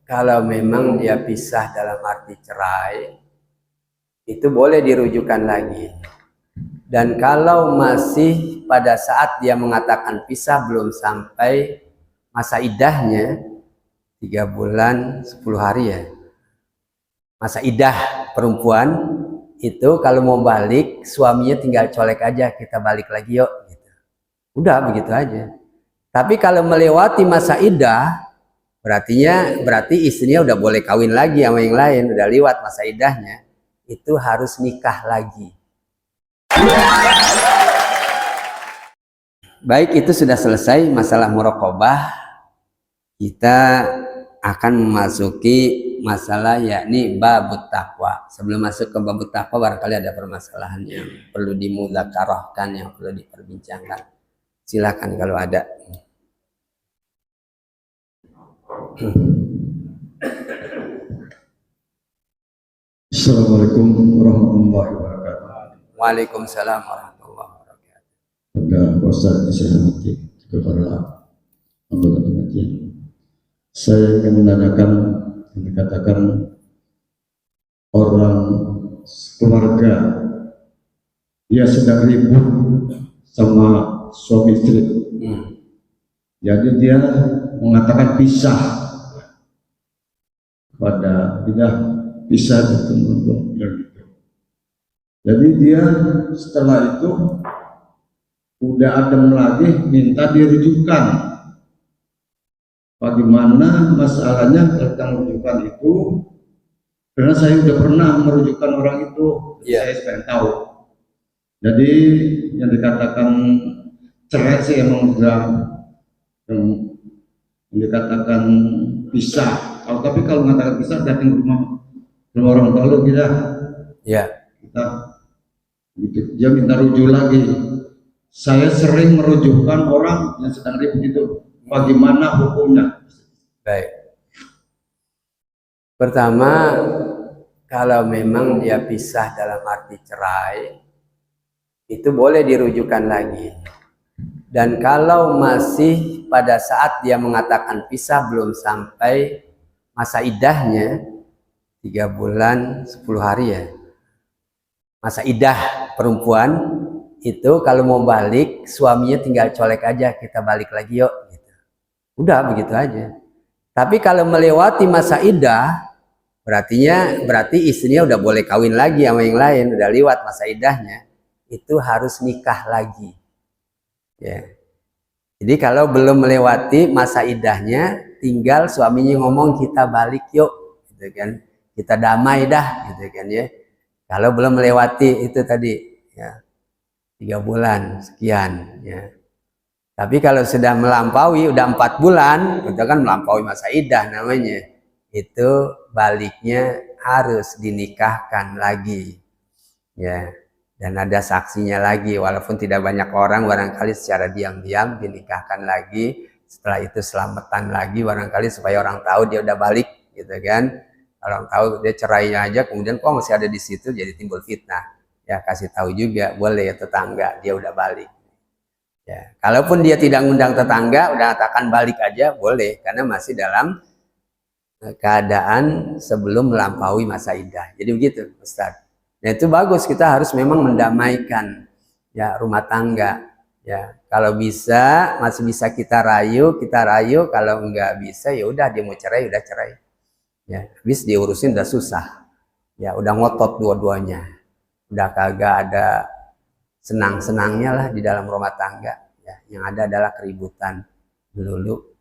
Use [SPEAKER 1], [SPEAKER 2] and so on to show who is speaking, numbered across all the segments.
[SPEAKER 1] Kalau memang dia pisah dalam arti cerai, itu boleh dirujukan lagi. Dan kalau masih pada saat dia mengatakan pisah belum sampai masa iddahnya 3 bulan 10 hari ya. Masa iddah perempuan itu kalau mau balik suaminya tinggal colek aja, kita balik lagi yuk gitu. Udah begitu aja. Tapi kalau melewati masa iddah berarti istrinya udah boleh kawin lagi sama yang lain, udah lewat masa iddahnya, itu harus nikah lagi. Baik, itu sudah selesai masalah muraqabah. Kita akan memasuki masalah yakni babut taqwa. Sebelum masuk ke babut taqwa barangkali ada permasalahan yang perlu dimudzakarahkan, yang perlu diperbincangkan. Silakan kalau ada.
[SPEAKER 2] Assalamualaikum warahmatullahi wabarakatuh.
[SPEAKER 1] Waalaikumsalam warahmatullahi wabarakatuh.
[SPEAKER 2] Pada Ustaz disehati kepada anggota pengajian, saya ingin menanyakan yang dikatakan orang keluarga dia sedang ribut sama suami istri, jadi dia mengatakan pisah pada tidak pisah gitu. Jadi dia setelah itu udah adem lagi minta dirujukan. Bagaimana masalahnya tentang rujukan itu? Karena saya udah pernah merujukan orang itu, saya pengen tahu. Jadi yang dikatakan cerai sih emang sudah yang dikatakan pisah. Tapi kalau mengatakan pisah datang ke rumah orang tua lu kita, kita gitu, dia minta rujuk lagi. Saya sering merujukkan orang yang sedang ribut itu. Bagaimana hukumnya?
[SPEAKER 1] Baik. Pertama, kalau memang dia pisah dalam arti cerai, itu boleh dirujukan lagi. Dan kalau masih pada saat dia mengatakan pisah belum sampai masa iddahnya 3 bulan 10 hari ya. Masa iddah perempuan itu kalau mau balik suaminya tinggal colek aja, kita balik lagi yuk gitu. Udah begitu aja. Tapi kalau melewati masa iddah berarti istrinya udah boleh kawin lagi sama yang lain, udah lewat masa iddahnya, itu harus nikah lagi. Ya. Jadi kalau belum melewati masa iddahnya, tinggal suaminya ngomong kita balik yuk, gitu kan? Kita damai dah, gitu kan ya. Kalau belum melewati itu tadi, ya 3 bulan sekian, ya. Tapi kalau sudah melampaui, udah 4 bulan, itu kan melampaui masa iddah namanya. Itu baliknya harus dinikahkan lagi, ya. Dan ada saksinya lagi, walaupun tidak banyak orang, barangkali secara diam-diam dinikahkan lagi. Setelah itu selamatan lagi, barangkali supaya orang tahu dia udah balik, gitu kan. Orang tahu dia cerainya aja, kemudian kok masih ada di situ, jadi timbul fitnah. Ya kasih tahu juga, boleh ya tetangga, dia udah balik. Ya, kalaupun dia tidak ngundang tetangga, udah katakan balik aja boleh, karena masih dalam keadaan sebelum melampaui masa iddah. Jadi begitu, Ustaz. Nah itu bagus, kita harus memang mendamaikan ya rumah tangga. Ya, kalau bisa masih bisa kita rayu, kalau enggak bisa ya udah dia mau cerai udah cerai. Ya, habis diurusin udah susah. Ya, udah ngotot dua-duanya. Udah kagak ada senang-senangnya lah di dalam rumah tangga. Ya, yang ada adalah keributan dulu.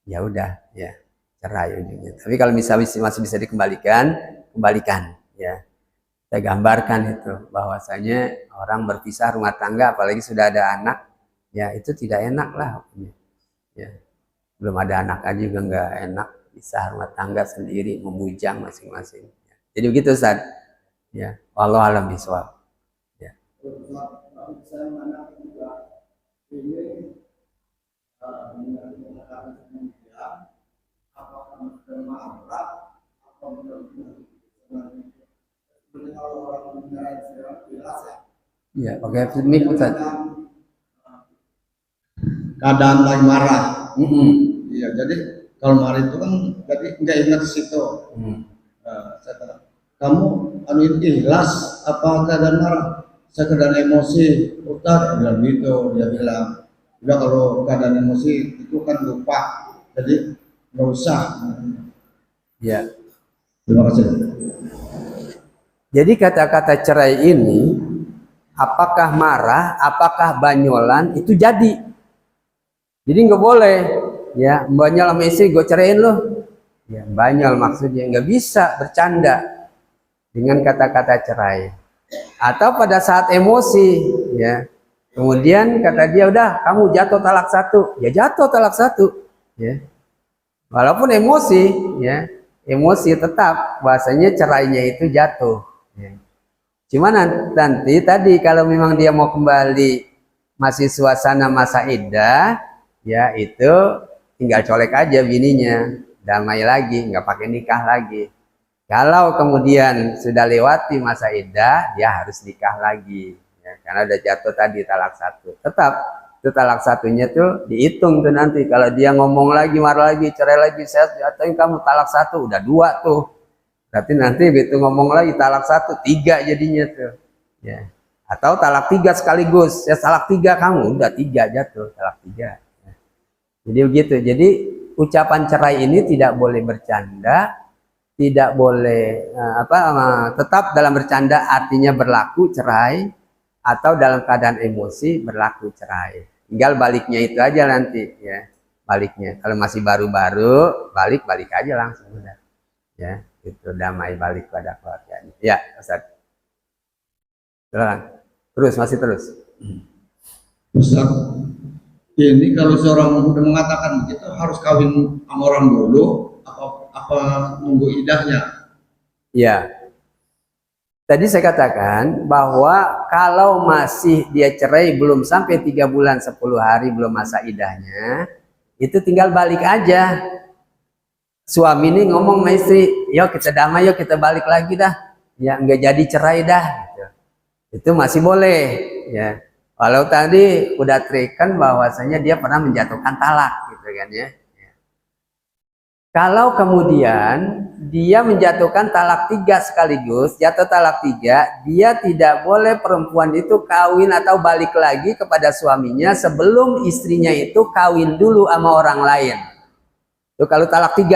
[SPEAKER 1] Ya udah, ya cerai ujungnya. Tapi kalau misalnya masih bisa dikembalikan, kembalikan. Ya, saya gambarkan itu bahwasanya orang berpisah rumah tangga, apalagi sudah ada anak, ya itu tidak enak lah. Ya, belum ada anak aja juga nggak enak, pisah rumah tangga sendiri, membujang masing-masing. Ya. Jadi begitu Ustaz. Ya, wallahu a'lam bishawab. Ya. Ya, oke, mic Ustaz.
[SPEAKER 2] Keadaan lagi marah. Iya, jadi kalau marah itu kan jadi nggak ingat di situ. Saya kata, kamu anu ikhlas apa keadaan marah? Saya keadaan emosi. Ustaz bilang gitu, dia bilang udah kalau keadaan emosi itu kan lupa, jadi nggak usah.
[SPEAKER 1] Ya.
[SPEAKER 2] Terima kasih.
[SPEAKER 1] Jadi kata-kata cerai ini, apakah marah, apakah banyolan, itu jadi. Jadi nggak boleh, ya banyol sama istri gue ceraiin lo. Ya banyol maksudnya nggak bisa bercanda dengan kata-kata cerai. Atau pada saat emosi, ya kemudian kata dia udah kamu jatuh talak 1, ya jatuh talak 1, ya walaupun emosi, ya emosi tetap bahasanya cerainya itu jatuh. Ya. Cuma nanti tadi kalau memang dia mau kembali masih suasana masa iddah, ya itu tinggal colek aja bininya, damai lagi, nggak pakai nikah lagi. Kalau kemudian sudah lewati masa iddah, dia harus nikah lagi, ya, karena udah jatuh tadi talak 1. Tetap itu talak 1-nya tuh dihitung tuh nanti. Kalau dia ngomong lagi, marah lagi, cerai lagi, saya jatuhin kamu talak 1, udah 2 tuh. Berarti nanti begitu ngomong lagi talak 1, 3 jadinya tuh, ya. Atau talak 3 sekaligus, ya talak 3 kamu, udah 3 jatuh talak 3. Ya. Jadi begitu. Jadi ucapan cerai ini tidak boleh bercanda. Tidak boleh tetap dalam bercanda artinya berlaku cerai, atau dalam keadaan emosi berlaku cerai. Tinggal baliknya itu aja nanti, ya baliknya. Kalau masih baru-baru balik aja langsung udah, ya itu damai balik pada keluarganya. Ya Ustaz, masih terus.
[SPEAKER 2] Ustaz, ini kalau seorang udah mengatakan begitu harus kawin sama orang dulu apa nunggu idahnya?
[SPEAKER 1] Ya, tadi saya katakan bahwa kalau masih dia cerai belum sampai 3 bulan 10 hari belum masa idahnya, itu tinggal balik aja. Suami ini ngomong sama istri, yuk kita damai, yuk kita balik lagi dah, ya nggak jadi cerai dah, gitu. Itu masih boleh, ya. Walau tadi udah terikan bahwasanya dia pernah menjatuhkan talak, gitu kan ya. Kalau kemudian dia menjatuhkan talak 3 sekaligus, jatuh talak 3, dia tidak boleh perempuan itu kawin atau balik lagi kepada suaminya sebelum istrinya itu kawin dulu sama orang lain. Itu kalau talak 3.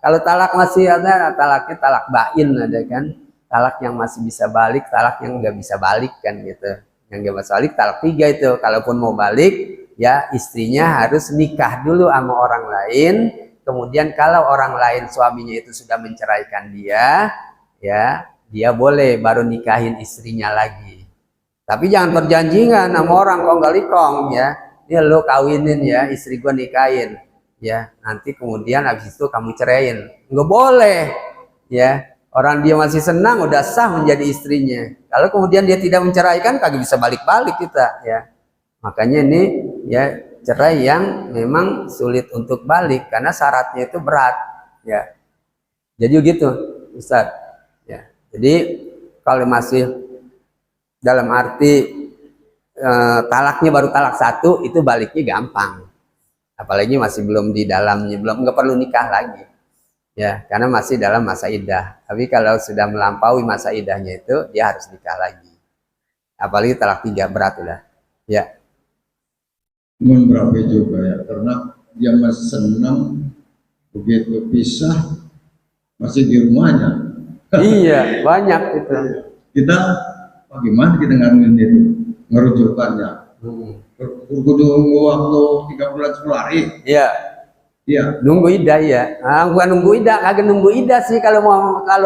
[SPEAKER 1] Kalau talak masih ada, talaknya talak bain ada kan. Talak yang masih bisa balik, talak yang nggak bisa balik kan gitu. Yang nggak bisa balik talak 3 itu. Kalaupun mau balik, ya istrinya harus nikah dulu sama orang lain. Kemudian kalau orang lain suaminya itu sudah menceraikan dia, ya dia boleh baru nikahin istrinya lagi. Tapi jangan perjanjian sama orang kong-kali-kong, ya. Ini lo kawinin ya, istri gua nikahin, ya. Nanti kemudian habis itu kamu ceraiin, nggak boleh, ya. Orang dia masih senang, udah sah menjadi istrinya. Kalau kemudian dia tidak menceraikan, kagak bisa balik-balik kita, ya. Makanya ini, ya. Cerai yang memang sulit untuk balik karena syaratnya itu berat, ya. Jadi begitu Ustaz, ya. Jadi kalau masih dalam arti talaknya baru talak 1, itu baliknya gampang, apalagi masih belum di dalamnya, belum nggak perlu nikah lagi, ya, karena masih dalam masa iddah. Tapi kalau sudah melampaui masa iddahnya itu dia harus nikah lagi, apalagi talak 3 berat udah, ya.
[SPEAKER 2] Berapa juga ya, karena dia masih senang begitu pisah masih di rumahnya.
[SPEAKER 1] Iya, banyak itu.
[SPEAKER 2] Kita bagaimana kita nganuin itu, ngerujukannya. Kudu nunggu waktu 3 bulan 10 hari.
[SPEAKER 1] Iya. Iya. Nunggu iddah ya. Ah, bukan nunggu iddah, kagak nunggu iddah sih. Kalau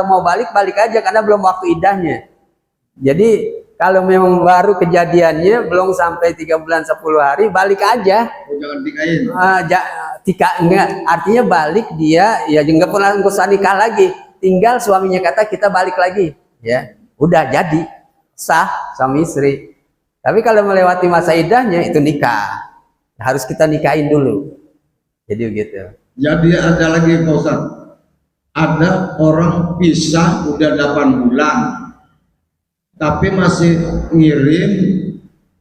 [SPEAKER 1] mau balik aja karena belum waktu iddahnya. Jadi kalau memang baru kejadiannya belum sampai 3 bulan 10 hari, balik aja.
[SPEAKER 2] Oh, jangan nikahin.
[SPEAKER 1] Enggak, artinya balik dia ya nggak pernah usah nikah lagi. Tinggal suaminya kata kita balik lagi, ya. Udah jadi sah suami istri. Tapi kalau melewati masa iddahnya itu nikah. Harus kita nikahin dulu. Jadi begitu.
[SPEAKER 2] Jadi ada lagi Pak Ustaz. Ada orang pisah udah 8 bulan. Tapi masih ngirim,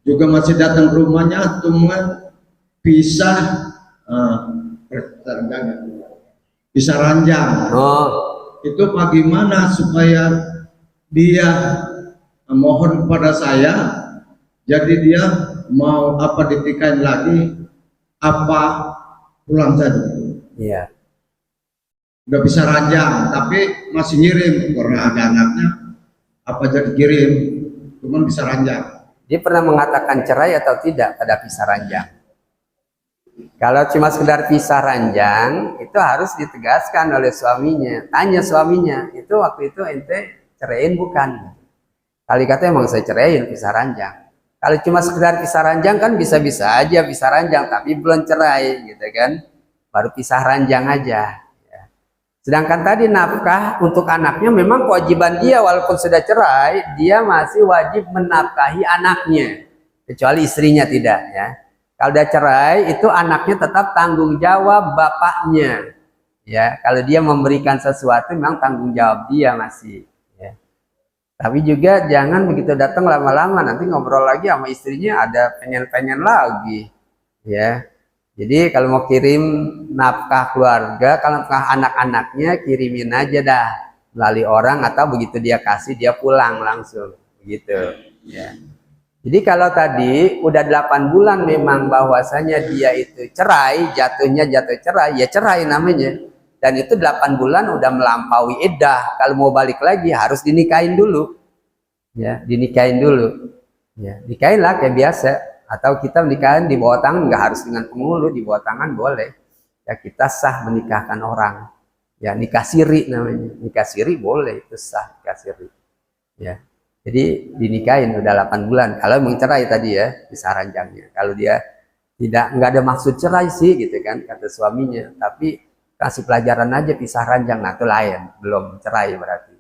[SPEAKER 2] juga masih datang ke rumahnya, cuma pisah Bisa ranjang.
[SPEAKER 1] Oh,
[SPEAKER 2] Itu bagaimana supaya dia mohon kepada saya, jadi dia mau apa ditikain lagi, apa pulang saja.
[SPEAKER 1] iya.
[SPEAKER 2] Udah bisa ranjang, tapi masih ngirim karena ada anaknya, apa jadi kirim, cuman bisa ranjang.
[SPEAKER 1] Dia pernah mengatakan cerai atau tidak pada pisah ranjang? Kalau cuma sekedar pisah ranjang, itu harus ditegaskan oleh suaminya. Tanya suaminya, itu waktu itu ente ceraiin bukan? Kali kata emang saya ceraiin pisah ranjang. Kalau cuma sekedar pisah ranjang kan bisa-bisa aja pisah ranjang, tapi belum cerai gitu kan. Baru pisah ranjang aja. Sedangkan tadi nafkah untuk anaknya memang kewajiban dia, walaupun sudah cerai, dia masih wajib menafkahi anaknya. Kecuali istrinya tidak ya. Kalau udah cerai, itu anaknya tetap tanggung jawab bapaknya. Ya, kalau dia memberikan sesuatu memang tanggung jawab dia masih. Ya. Tapi juga jangan begitu datang lama-lama, nanti ngobrol lagi sama istrinya ada pengen-pengen lagi. Ya. Jadi kalau mau kirim nafkah keluarga, kalau nafkah anak-anaknya kirimin aja dah melalui orang, atau begitu dia kasih dia pulang langsung begitu ya. Jadi kalau tadi udah 8 bulan memang bahwasanya dia itu cerai, jatuhnya jatuh cerai, ya cerai namanya. Dan itu 8 bulan udah melampaui iddah. Kalau mau balik lagi harus dinikahin dulu. Ya, dinikahin dulu. Ya, nikahin lah kayak biasa. Atau kita menikahin di bawah tangan, nggak harus dengan penghulu, di bawah tangan boleh. Ya kita sah menikahkan orang. Ya nikah siri namanya. Nikah siri boleh, itu sah nikah siri. Ya. Jadi dinikahin udah 8 bulan. Kalau mau cerai tadi ya, bisa ranjangnya. Kalau dia nggak ada maksud cerai sih gitu kan, kata suaminya. Tapi kasih pelajaran aja pisah ranjang, nah itu lain. Belum cerai berarti.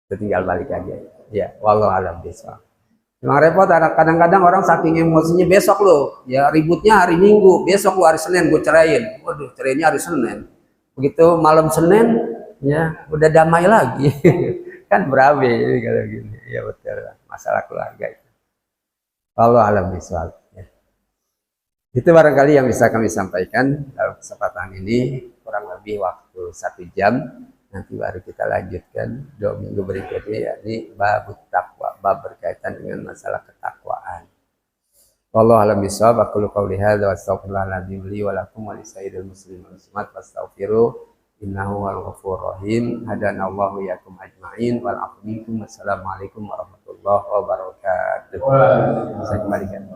[SPEAKER 1] Itu tinggal balik aja. Ya, wallahu a'lam bishawab. Memang repot, kadang-kadang orang saking emosinya, besok lo, ya ributnya hari Minggu, besok lo hari Senin gue ceraiin. Waduh, cerainya hari Senin. Begitu malam Senin, ya udah damai lagi. Kan berabe kalau gini. Ya betul, masalah keluarga itu. Allah alam bisawab. Ya. Itu barangkali yang bisa kami sampaikan dalam kesempatan ini, kurang lebih waktu 1 jam. Nanti baru kita lanjutkan 2 minggu berikutnya, yakni bab taqwa, bab berkaitan dengan masalah ketakwaan. Wallahu a'lam bishawab. Aqulu qouli hadza wa astaghfirullahaladzim li wa lakum wa lisairil muslimin wal muslimat fastaghfiruh innahu wal ghafurur rahim. Hadanallahu yakum ajmain wal afu minkum. Wassalamualaikum warahmatullahi wabarakatuh. Saya kembalikan.